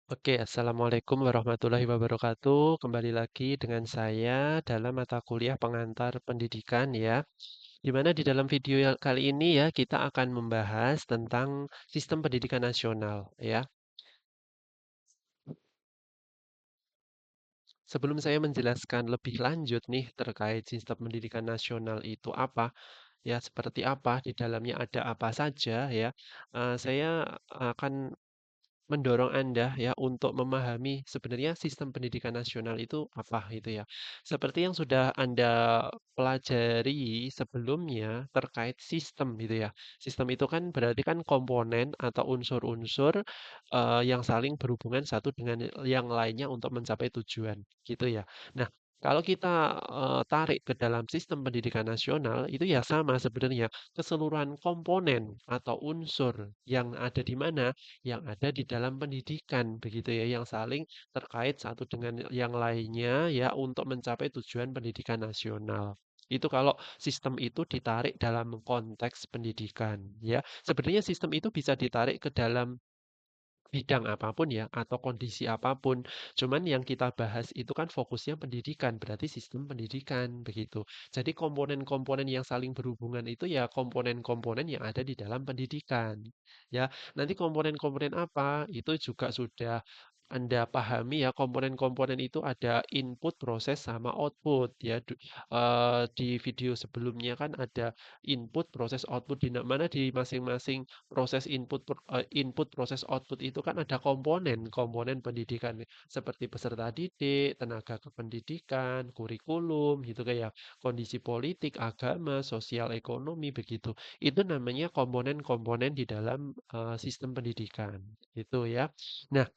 Oke, Assalamualaikum warahmatullahi wabarakatuh. Kembali lagi dengan saya dalam mata kuliah pengantar pendidikan ya. Di mana di dalam video yang kali ini ya kita akan membahas tentang sistem pendidikan nasional ya. Sebelum saya menjelaskan lebih lanjut nih terkait sistem pendidikan nasional itu apa, ya seperti apa, di dalamnya ada apa saja ya. Saya akan mendorong Anda ya untuk memahami sebenarnya sistem pendidikan nasional itu apa gitu ya. Seperti yang sudah Anda pelajari sebelumnya terkait sistem gitu ya. Sistem itu kan berarti kan komponen atau unsur-unsur yang saling berhubungan satu dengan yang lainnya untuk mencapai tujuan gitu ya. Nah, kalau kita tarik ke dalam sistem pendidikan nasional itu ya sama sebenarnya keseluruhan komponen atau unsur yang ada di mana yang ada di dalam pendidikan begitu ya, yang saling terkait satu dengan yang lainnya ya untuk mencapai tujuan pendidikan nasional. Itu kalau sistem itu ditarik dalam konteks pendidikan ya. Sebenarnya sistem itu bisa ditarik ke dalam bidang apapun ya atau kondisi apapun. Cuman yang kita bahas itu kan fokusnya pendidikan, berarti sistem pendidikan begitu. Jadi komponen-komponen yang saling berhubungan itu ya komponen-komponen yang ada di dalam pendidikan. Ya, nanti komponen-komponen apa itu juga sudah anda pahami ya komponen-komponen itu ada input, proses, sama output ya. Di video sebelumnya kan ada input, proses, output di mana di masing-masing proses input, proses, output itu kan ada komponen pendidikan seperti peserta didik, tenaga kependidikan, kurikulum gitu kayak kondisi politik, agama, sosial, ekonomi begitu. Itu namanya komponen-komponen di dalam sistem pendidikan itu ya. Nah,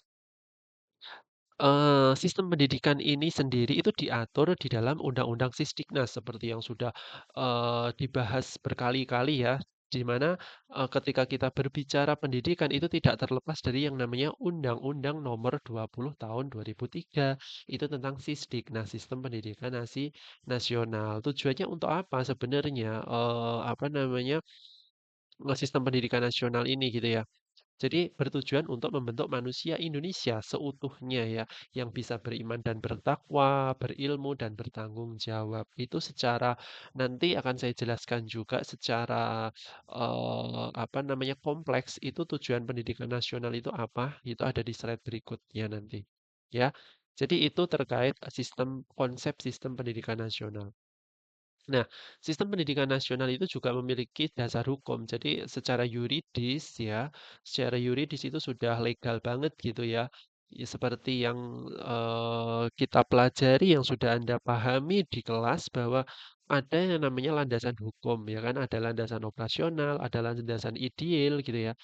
sistem pendidikan ini sendiri itu diatur di dalam Undang-Undang Sisdiknas seperti yang sudah, dibahas berkali-kali ya, di mana, ketika kita berbicara pendidikan itu tidak terlepas dari yang namanya Undang-Undang Nomor 20 Tahun 2003, itu tentang Sisdiknas, Sistem Pendidikan Nasional. Tujuannya untuk apa sebenarnya, apa namanya, sistem pendidikan nasional ini gitu ya. Jadi bertujuan untuk membentuk manusia Indonesia seutuhnya ya, yang bisa beriman dan bertakwa, berilmu dan bertanggung jawab. Itu secara nanti akan saya jelaskan juga secara apa namanya kompleks itu tujuan pendidikan nasional itu apa? Itu ada di slide berikutnya nanti. Ya. Jadi itu terkait konsep sistem pendidikan nasional. Nah, sistem pendidikan nasional itu juga memiliki dasar hukum. Jadi secara yuridis itu sudah legal banget gitu ya. Ya, seperti yang kita pelajari, yang sudah Anda pahami di kelas bahwa ada yang namanya landasan hukum, ya kan? Ada landasan operasional, ada landasan ideal gitu ya.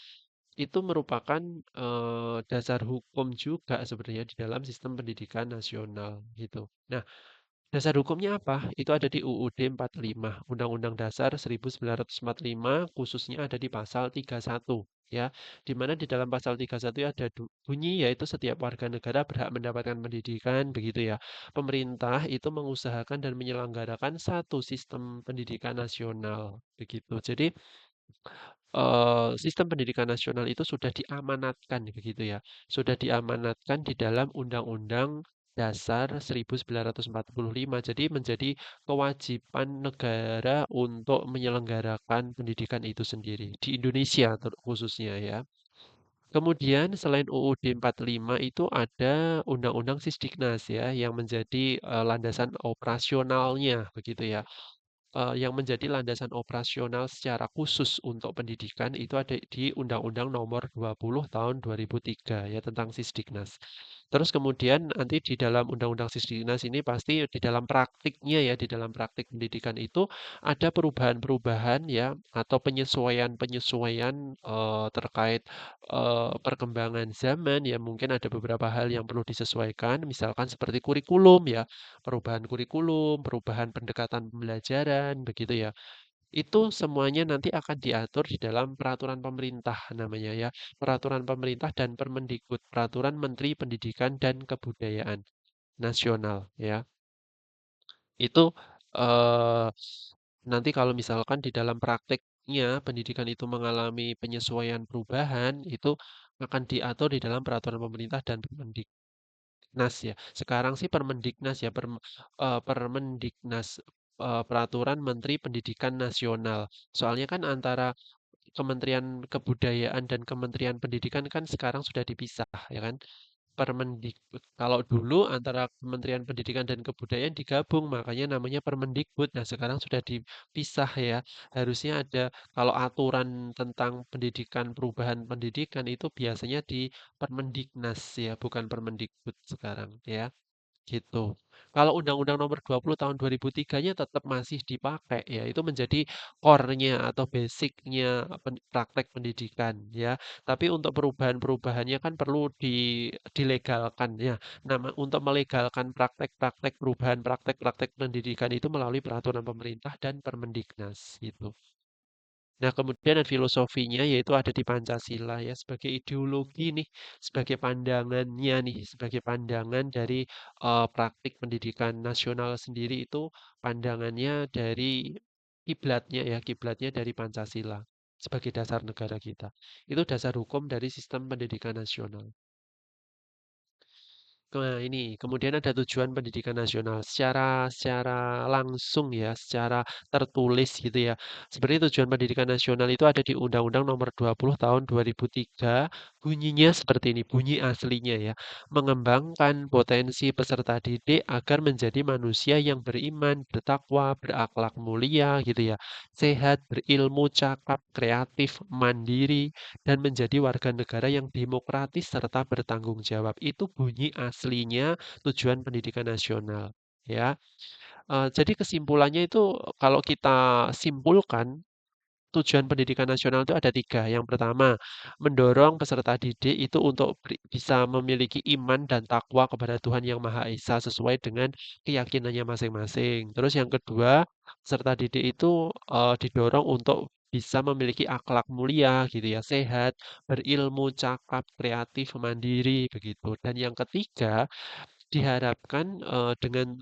Itu merupakan dasar hukum juga sebenarnya di dalam sistem pendidikan nasional gitu. Nah, dasar hukumnya apa? Itu ada di UUD 45, Undang-Undang Dasar 1945, khususnya ada di pasal 31, ya. Di mana di dalam pasal 31 ada bunyi yaitu setiap warga negara berhak mendapatkan pendidikan, begitu ya. Pemerintah itu mengusahakan dan menyelenggarakan satu sistem pendidikan nasional, begitu. Jadi sistem pendidikan nasional itu sudah diamanatkan begitu ya, sudah diamanatkan di dalam Undang-Undang Dasar 1945. Jadi menjadi kewajiban negara untuk menyelenggarakan pendidikan itu sendiri di Indonesia khususnya ya. Kemudian selain UUD 45 itu ada Undang-Undang Sisdiknas ya yang menjadi landasan operasionalnya begitu ya. Yang menjadi landasan operasional secara khusus untuk pendidikan itu ada di Undang-Undang Nomor 20 Tahun 2003 ya tentang Sisdiknas. Terus kemudian nanti di dalam Undang-Undang Sisdiknas ini pasti di dalam praktiknya ya, di dalam praktik pendidikan itu ada perubahan-perubahan ya atau penyesuaian-penyesuaian terkait perkembangan zaman ya mungkin ada beberapa hal yang perlu disesuaikan misalkan seperti kurikulum ya, perubahan kurikulum, perubahan pendekatan pembelajaran, begitu ya. Itu semuanya nanti akan diatur di dalam peraturan pemerintah namanya ya. Peraturan pemerintah dan Permendikbud, Peraturan Menteri Pendidikan dan Kebudayaan Nasional ya. Itu eh, nanti kalau misalkan di dalam praktek pendidikan itu mengalami penyesuaian perubahan, itu akan diatur di dalam peraturan pemerintah dan Permendiknas ya. Sekarang sih Permendiknas ya, Permendiknas, Peraturan Menteri Pendidikan Nasional. Soalnya kan antara Kementerian Kebudayaan dan Kementerian Pendidikan kan sekarang sudah dipisah ya kan. Permendikbud. Kalau dulu antara Kementerian Pendidikan dan Kebudayaan digabung, makanya namanya Permendikbud. Nah, sekarang sudah dipisah ya. Harusnya ada kalau aturan tentang pendidikan, perubahan pendidikan itu biasanya di Permendiknas ya, bukan Permendikbud sekarang ya. Gitu. Kalau Undang-Undang Nomor 20 Tahun 2003-nya tetap masih dipakai ya, itu menjadi core-nya atau basic-nya praktek pendidikan ya. Tapi untuk perubahan-perubahannya kan perlu dilegalkan ya. Nah, untuk melegalkan praktek-praktek perubahan praktek-praktek pendidikan itu melalui peraturan pemerintah dan Permendiknas gitu. Nah, kemudian ada filosofinya yaitu ada di Pancasila ya sebagai ideologi nih, sebagai pandangannya nih, sebagai pandangan dari praktik pendidikan nasional sendiri itu pandangannya dari kiblatnya dari Pancasila sebagai dasar negara kita. Itu dasar hukum dari sistem pendidikan nasional. Nah, ini kemudian ada tujuan pendidikan nasional secara secara langsung ya, secara tertulis gitu ya. Sebenarnya tujuan pendidikan nasional itu ada di Undang-Undang Nomor 20 Tahun 2003. Bunyinya seperti ini, bunyi aslinya ya. Mengembangkan potensi peserta didik agar menjadi manusia yang beriman, bertakwa, berakhlak mulia gitu ya. Sehat, berilmu, cakap, kreatif, mandiri, dan menjadi warga negara yang demokratis serta bertanggung jawab. Itu bunyi aslinya tujuan pendidikan nasional, ya. Jadi kesimpulannya itu kalau kita simpulkan tujuan pendidikan nasional itu ada tiga. Yang pertama, mendorong peserta didik itu untuk bisa memiliki iman dan takwa kepada Tuhan Yang Maha Esa sesuai dengan keyakinannya masing-masing. Terus yang kedua, peserta didik itu didorong untuk bisa memiliki akhlak mulia gitu ya, sehat, berilmu, cakap, kreatif, mandiri begitu. Dan yang ketiga, diharapkan, dengan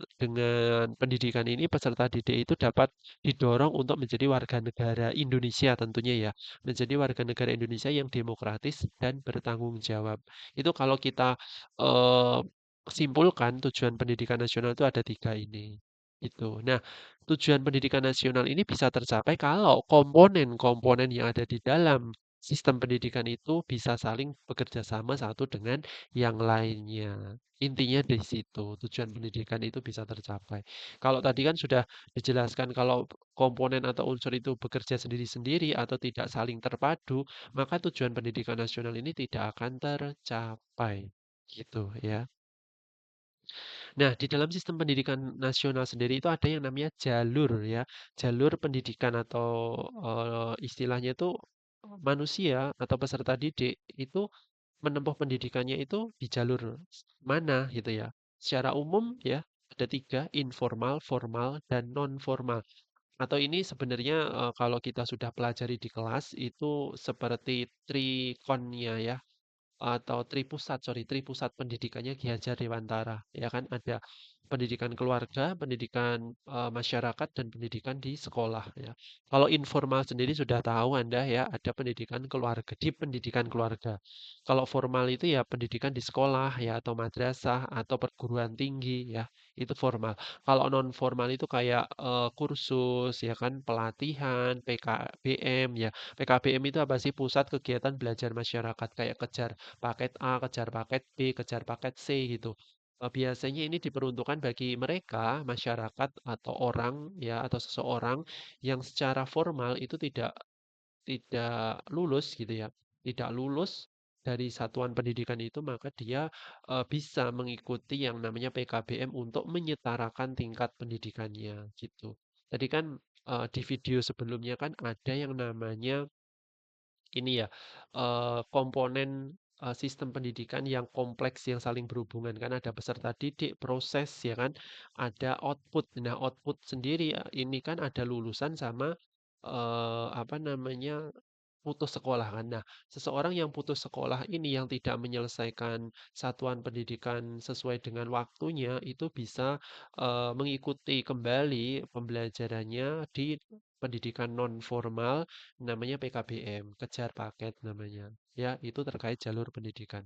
pendidikan ini peserta didik itu dapat didorong untuk menjadi warga negara Indonesia tentunya ya, menjadi warga negara Indonesia yang demokratis dan bertanggung jawab. Itu kalau kita, eee, simpulkan tujuan pendidikan nasional itu ada 3 ini, itu. Nah, tujuan pendidikan nasional ini bisa tercapai kalau komponen-komponen yang ada di dalam sistem pendidikan itu bisa saling bekerja sama satu dengan yang lainnya. Intinya di situ, tujuan pendidikan itu bisa tercapai. Kalau tadi kan sudah dijelaskan kalau komponen atau unsur itu bekerja sendiri-sendiri atau tidak saling terpadu, maka tujuan pendidikan nasional ini tidak akan tercapai. Gitu ya. Nah, di dalam sistem pendidikan nasional sendiri itu ada yang namanya jalur ya. Jalur pendidikan atau istilahnya itu manusia atau peserta didik itu menempuh pendidikannya itu di jalur mana gitu ya. Secara umum ya ada tiga, informal, formal, dan non formal. Atau ini sebenarnya kalau kita sudah pelajari di kelas itu seperti trikonnya ya atau Tripusat pendidikannya Ki Hajar Dewantara, ya kan ada pendidikan keluarga, pendidikan masyarakat dan pendidikan di sekolah ya. Kalau informal sendiri sudah tahu Anda ya, ada pendidikan keluarga di pendidikan keluarga. Kalau formal itu ya pendidikan di sekolah ya atau madrasah atau perguruan tinggi ya, itu formal. Kalau non formal itu kayak kursus ya kan, pelatihan, PKBM ya. PKBM itu apa sih? Pusat Kegiatan Belajar Masyarakat kayak kejar paket A, kejar paket B, kejar paket C gitu. Biasanya ini diperuntukkan bagi mereka, masyarakat atau orang ya atau seseorang yang secara formal itu tidak lulus gitu ya, tidak lulus dari satuan pendidikan itu maka dia bisa mengikuti yang namanya PKBM untuk menyetarakan tingkat pendidikannya gitu. Tadi kan di video sebelumnya kan ada yang namanya ini ya, komponen, sistem pendidikan yang kompleks yang saling berhubungan kan ada peserta didik, proses ya kan, ada output. Nah, output sendiri ini kan ada lulusan sama, apa namanya putus sekolah kan. Nah, seseorang yang putus sekolah ini yang tidak menyelesaikan satuan pendidikan sesuai dengan waktunya itu bisa mengikuti kembali pembelajarannya di pendidikan non formal namanya PKBM, kejar paket namanya. Ya, itu terkait jalur pendidikan.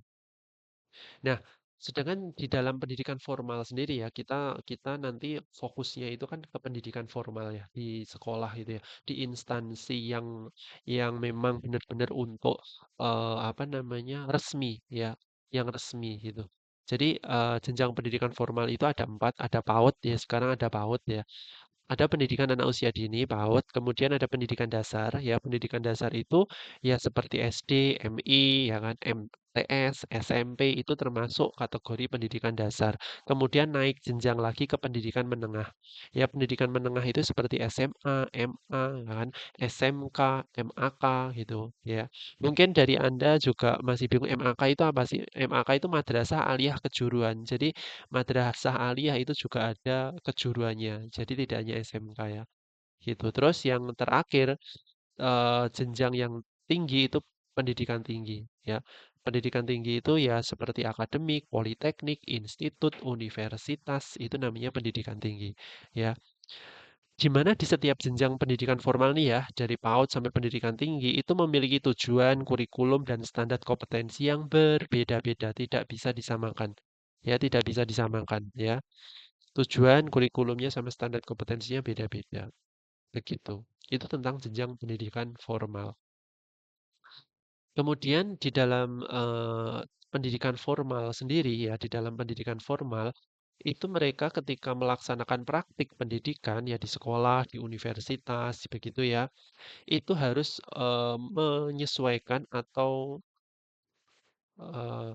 Nah, sedangkan di dalam pendidikan formal sendiri ya, kita kita nanti fokusnya itu kan ke pendidikan formal ya, di sekolah itu ya, di instansi yang memang benar-benar untuk apa namanya, resmi ya, yang resmi gitu. Jadi jenjang pendidikan formal itu ada empat, ada PAUD ya, sekarang ada PAUD ya. Ada pendidikan anak usia dini, PAUD, kemudian ada pendidikan dasar, ya pendidikan dasar itu ya seperti SD, MI, ya kan, MTS, SMP itu termasuk kategori pendidikan dasar. Kemudian naik jenjang lagi ke pendidikan menengah. Ya pendidikan menengah itu seperti SMA, MA, ya kan, SMK, MAK gitu, ya. Mungkin dari Anda juga masih bingung MAK itu apa sih? MAK itu Madrasah Aliyah Kejuruan. Jadi madrasah aliyah itu juga ada kejuruannya, jadi tidak hanya SMK ya, gitu. Terus yang terakhir, jenjang yang tinggi itu pendidikan tinggi, ya. Pendidikan tinggi itu ya seperti akademik, politeknik, institut, universitas, itu namanya pendidikan tinggi, ya. Di mana di setiap jenjang pendidikan formal nih ya, dari PAUD sampai pendidikan tinggi, itu memiliki tujuan, kurikulum, dan standar kompetensi yang berbeda-beda, tidak bisa disamakan. Ya, tidak bisa disamakan ya. Tujuan, kurikulumnya, sama standar kompetensinya beda-beda. Begitu. Itu tentang jenjang pendidikan formal. Kemudian di dalam pendidikan formal sendiri ya, di dalam pendidikan formal itu mereka ketika melaksanakan praktik pendidikan ya di sekolah, di universitas, begitu ya, itu harus menyesuaikan atau eh,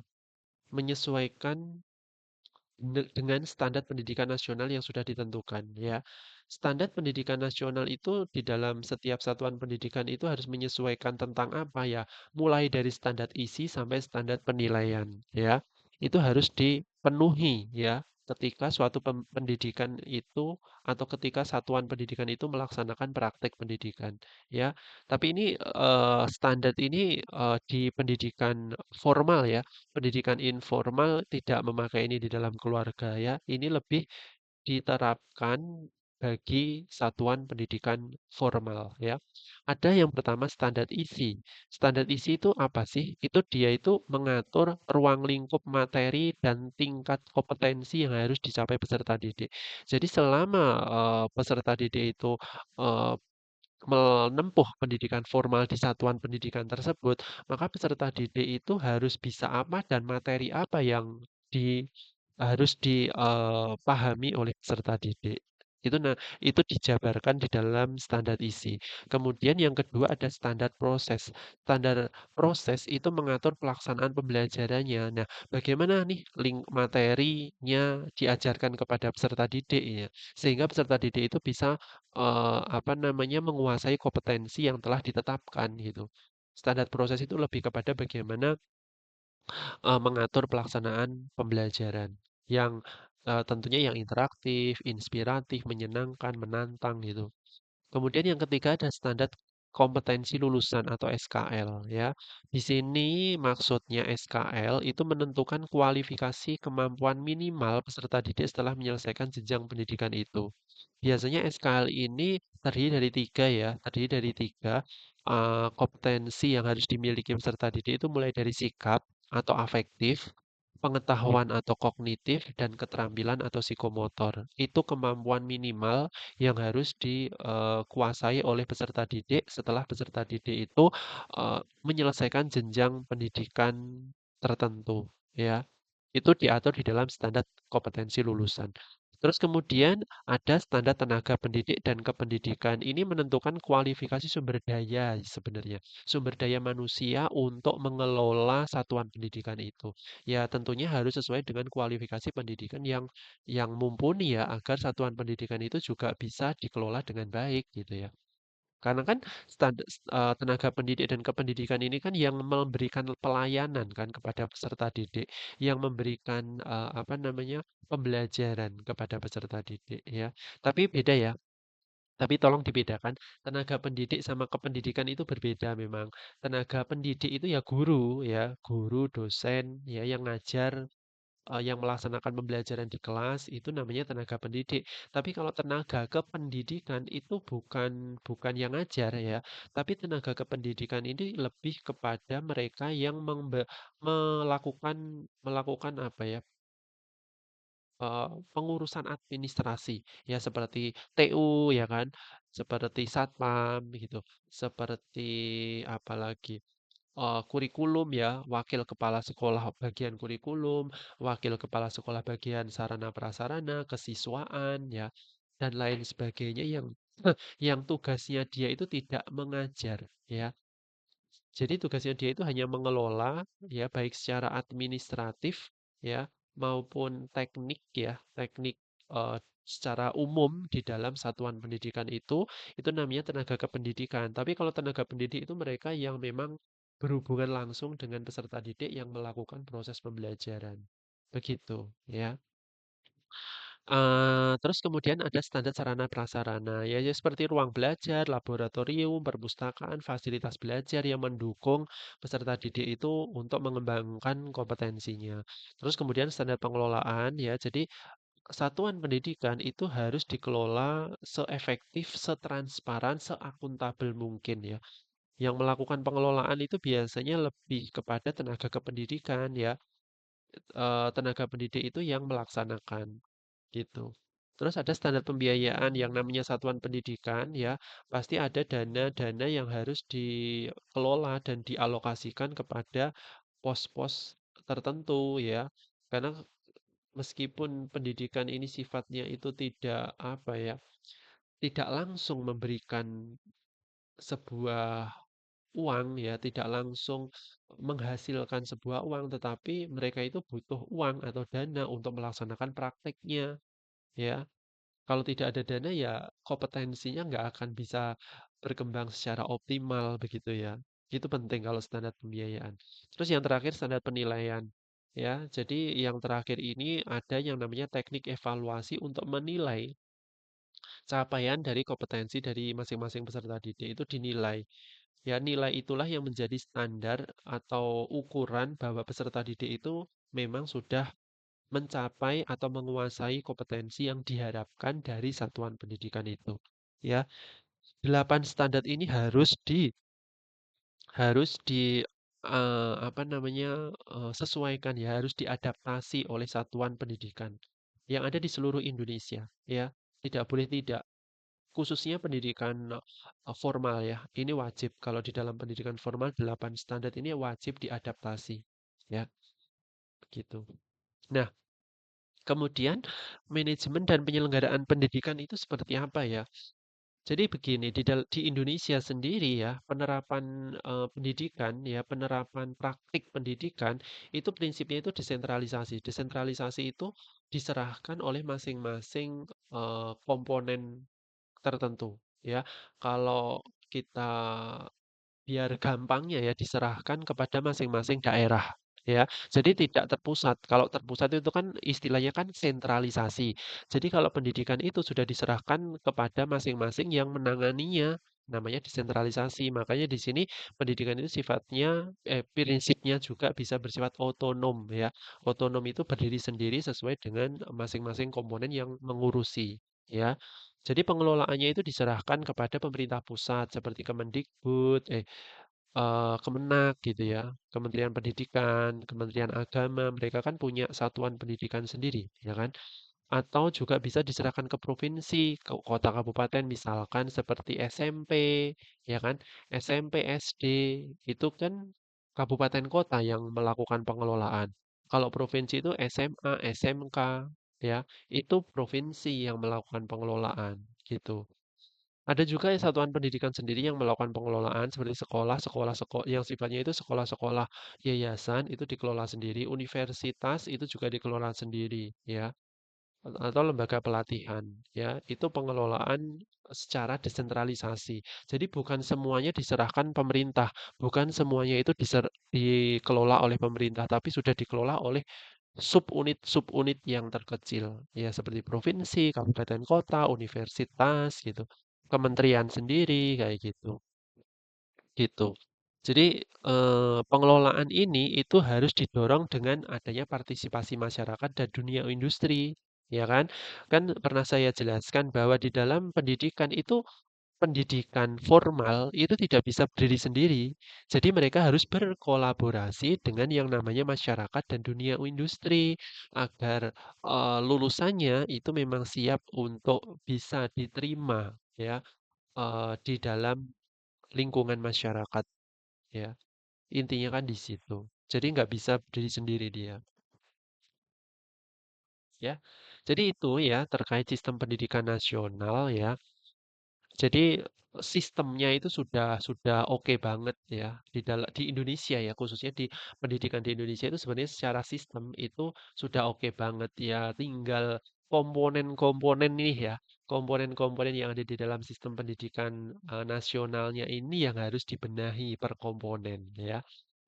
menyesuaikan dengan standar pendidikan nasional yang sudah ditentukan ya. Standar pendidikan nasional itu di dalam setiap satuan pendidikan itu harus menyesuaikan tentang apa ya, mulai dari standar isi sampai standar penilaian ya. Itu harus dipenuhi ya ketika suatu pendidikan itu atau ketika satuan pendidikan itu melaksanakan praktek pendidikan ya. Tapi ini standar ini di pendidikan formal ya. Pendidikan informal tidak memakai ini di dalam keluarga ya. Ini lebih diterapkan bagi satuan pendidikan formal ya. Ada yang pertama standar isi. Standar isi itu apa sih? Itu dia itu mengatur ruang lingkup materi dan tingkat kompetensi yang harus dicapai peserta didik. Jadi selama peserta didik itu eh, menempuh pendidikan formal di satuan pendidikan tersebut, maka peserta didik itu harus bisa apa dan materi apa yang di harus dipahami oleh peserta didik. Itu dijabarkan di dalam standar isi. Kemudian yang kedua ada standar proses. Standar proses itu mengatur pelaksanaan pembelajarannya. Nah, bagaimana nih link materinya diajarkan kepada peserta didik ya, sehingga peserta didik itu bisa apa namanya, menguasai kompetensi yang telah ditetapkan gitu. Standar proses itu lebih kepada bagaimana mengatur pelaksanaan pembelajaran yang tentunya yang interaktif, inspiratif, menyenangkan, menantang gitu. Kemudian yang ketiga ada standar kompetensi lulusan atau SKL ya. Di sini maksudnya SKL itu menentukan kualifikasi kemampuan minimal peserta didik setelah menyelesaikan jenjang pendidikan itu. Biasanya SKL ini terdiri dari tiga ya, terdiri dari tiga kompetensi yang harus dimiliki peserta didik itu mulai dari sikap atau afektif, pengetahuan atau kognitif, dan keterampilan atau psikomotor. Itu kemampuan minimal yang harus dikuasai oleh peserta didik setelah peserta didik itu menyelesaikan jenjang pendidikan tertentu ya. Itu diatur di dalam standar kompetensi lulusan. Terus kemudian ada standar tenaga pendidik dan kependidikan. Ini menentukan kualifikasi sumber daya sebenarnya. Sumber daya manusia untuk mengelola satuan pendidikan itu. Ya tentunya harus sesuai dengan kualifikasi pendidikan yang mumpuni ya agar satuan pendidikan itu juga bisa dikelola dengan baik gitu ya. Karena kan tenaga pendidik dan kependidikan ini kan yang memberikan pelayanan kan kepada peserta didik, yang memberikan apa namanya pembelajaran kepada peserta didik ya. Tapi beda ya. Tapi tolong dibedakan, tenaga pendidik sama kependidikan itu berbeda memang. Tenaga pendidik itu ya guru, dosen, ya yang ngajar, yang melaksanakan pembelajaran di kelas itu namanya tenaga pendidik. Tapi kalau tenaga kependidikan itu bukan yang ngajar ya, tapi tenaga kependidikan ini lebih kepada mereka yang melakukan melakukan apa ya? Pengurusan administrasi, ya seperti TU ya kan, seperti satpam gitu, seperti apalagi, kurikulum ya, wakil kepala sekolah bagian kurikulum, wakil kepala sekolah bagian sarana prasarana, kesiswaan ya, dan lain sebagainya yang yang tugasnya dia itu tidak mengajar ya. Jadi tugasnya dia itu hanya mengelola ya baik secara administratif ya maupun teknik ya, teknik secara umum di dalam satuan pendidikan itu namanya tenaga kependidikan. Tapi kalau tenaga pendidik itu mereka yang memang berhubungan langsung dengan peserta didik yang melakukan proses pembelajaran. Begitu ya. Terus kemudian ada standar sarana prasarana, ya seperti ruang belajar, laboratorium, perpustakaan, fasilitas belajar yang mendukung peserta didik itu untuk mengembangkan kompetensinya. Terus kemudian standar pengelolaan, ya jadi satuan pendidikan itu harus dikelola seefektif, setransparan, seakuntabel mungkin ya. Yang melakukan pengelolaan itu biasanya lebih kepada tenaga kependidikan ya, tenaga pendidik itu yang melaksanakan. Gitu. Terus ada standar pembiayaan yang namanya satuan pendidikan ya, pasti ada dana-dana yang harus dikelola dan dialokasikan kepada pos-pos tertentu ya. Karena meskipun pendidikan ini sifatnya itu tidak apa ya, tidak langsung memberikan sebuah uang ya, tidak langsung menghasilkan sebuah uang, tetapi mereka itu butuh uang atau dana untuk melaksanakan prakteknya ya. Kalau tidak ada dana ya kompetensinya nggak akan bisa berkembang secara optimal begitu ya. Itu penting kalau standar pembiayaan. Terus yang terakhir standar penilaian. Ya, jadi yang terakhir ini ada yang namanya teknik evaluasi untuk menilai capaian dari kompetensi dari masing-masing peserta didik itu dinilai. Ya, nilai itulah yang menjadi standar atau ukuran bahwa peserta didik itu memang sudah mencapai atau menguasai kompetensi yang diharapkan dari satuan pendidikan itu. Ya, 8 standar ini harus di apa namanya sesuaikan ya, harus diadaptasi oleh satuan pendidikan yang ada di seluruh Indonesia. Ya, tidak boleh tidak. Khususnya pendidikan formal ya, ini wajib. Kalau di dalam pendidikan formal 8 standar ini wajib diadaptasi. Ya, begitu. Nah, kemudian manajemen dan penyelenggaraan pendidikan itu seperti apa ya? Jadi begini, di Indonesia sendiri ya, penerapan pendidikan ya, penerapan praktik pendidikan itu prinsipnya itu desentralisasi. Desentralisasi itu diserahkan oleh masing-masing komponen tertentu ya. Kalau kita biar gampangnya ya diserahkan kepada masing-masing daerah ya. Jadi tidak terpusat. Kalau terpusat itu kan istilahnya kan sentralisasi. Jadi kalau pendidikan itu sudah diserahkan kepada masing-masing yang menanganinya, namanya desentralisasi. Makanya di sini pendidikan itu sifatnya prinsipnya juga bisa bersifat otonom ya. Otonom itu berdiri sendiri sesuai dengan masing-masing komponen yang mengurusi ya. Jadi pengelolaannya itu diserahkan kepada pemerintah pusat seperti Kemendikbud, Kemenak gitu ya, Kementerian Pendidikan, Kementerian Agama, mereka kan punya satuan pendidikan sendiri, ya kan? Atau juga bisa diserahkan ke provinsi, ke kota kabupaten misalkan seperti SMP, ya kan? SMP, SD, itu kan kabupaten kota yang melakukan pengelolaan. Kalau provinsi itu SMA, SMK, ya, itu provinsi yang melakukan pengelolaan, gitu. Ada juga ya satuan pendidikan sendiri yang melakukan pengelolaan seperti sekolah yang sifatnya itu sekolah-sekolah yayasan itu dikelola sendiri, universitas itu juga dikelola sendiri ya, atau lembaga pelatihan ya, itu pengelolaan secara desentralisasi. Jadi bukan semuanya diserahkan pemerintah, bukan semuanya itu dikelola oleh pemerintah, tapi sudah dikelola oleh subunit-subunit yang terkecil ya seperti provinsi, kabupaten kota, universitas gitu. kementerian sendiri kayak gitu. Gitu. Jadi, pengelolaan ini itu harus didorong dengan adanya partisipasi masyarakat dan dunia industri, ya kan? Kan pernah saya jelaskan bahwa di dalam pendidikan itu, pendidikan formal itu tidak bisa berdiri sendiri. Jadi mereka harus berkolaborasi dengan yang namanya masyarakat dan dunia industri agar, lulusannya itu memang siap untuk bisa diterima ya, di dalam lingkungan masyarakat. Ya, intinya kan di situ. Jadi nggak bisa berdiri sendiri dia, ya. Jadi itu ya terkait sistem pendidikan nasional ya. Jadi sistemnya itu sudah oke banget ya di Indonesia ya khususnya di pendidikan di Indonesia itu sebenarnya secara sistem itu sudah oke banget ya. Tinggal komponen-komponen nih ya, komponen-komponen yang ada di dalam sistem pendidikan nasionalnya ini yang harus dibenahi per komponen ya.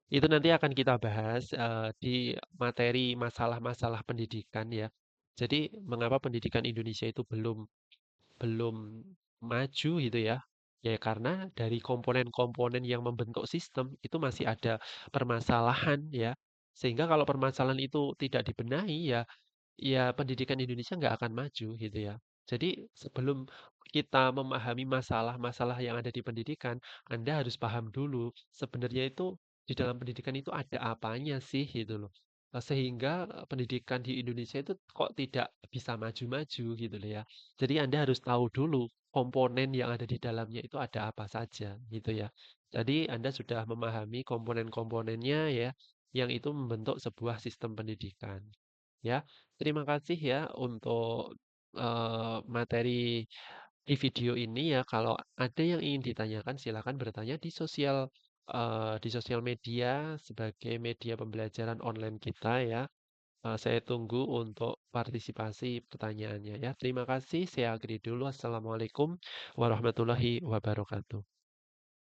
Itu nanti akan kita bahas di materi masalah-masalah pendidikan ya. Jadi mengapa pendidikan Indonesia itu belum belum maju gitu ya? Ya karena dari komponen-komponen yang membentuk sistem itu masih ada permasalahan ya. Sehingga kalau permasalahan itu tidak dibenahi ya, ya pendidikan Indonesia nggak akan maju gitu ya. Jadi sebelum kita memahami masalah-masalah yang ada di pendidikan, Anda harus paham dulu sebenarnya itu di dalam pendidikan itu ada apanya sih gitu loh. Sehingga pendidikan di Indonesia itu kok tidak bisa maju-maju gitu loh ya. Jadi Anda harus tahu dulu komponen yang ada di dalamnya itu ada apa saja gitu ya. Jadi Anda sudah memahami komponen-komponennya ya, yang itu membentuk sebuah sistem pendidikan. Ya, terima kasih ya untuk materi di video ini ya. Kalau ada yang ingin ditanyakan, silakan bertanya di sosial media sebagai media pembelajaran online kita ya. Saya tunggu untuk partisipasi pertanyaannya ya. Terima kasih. Saya akhiri dulu. Assalamualaikum warahmatullahi wabarakatuh.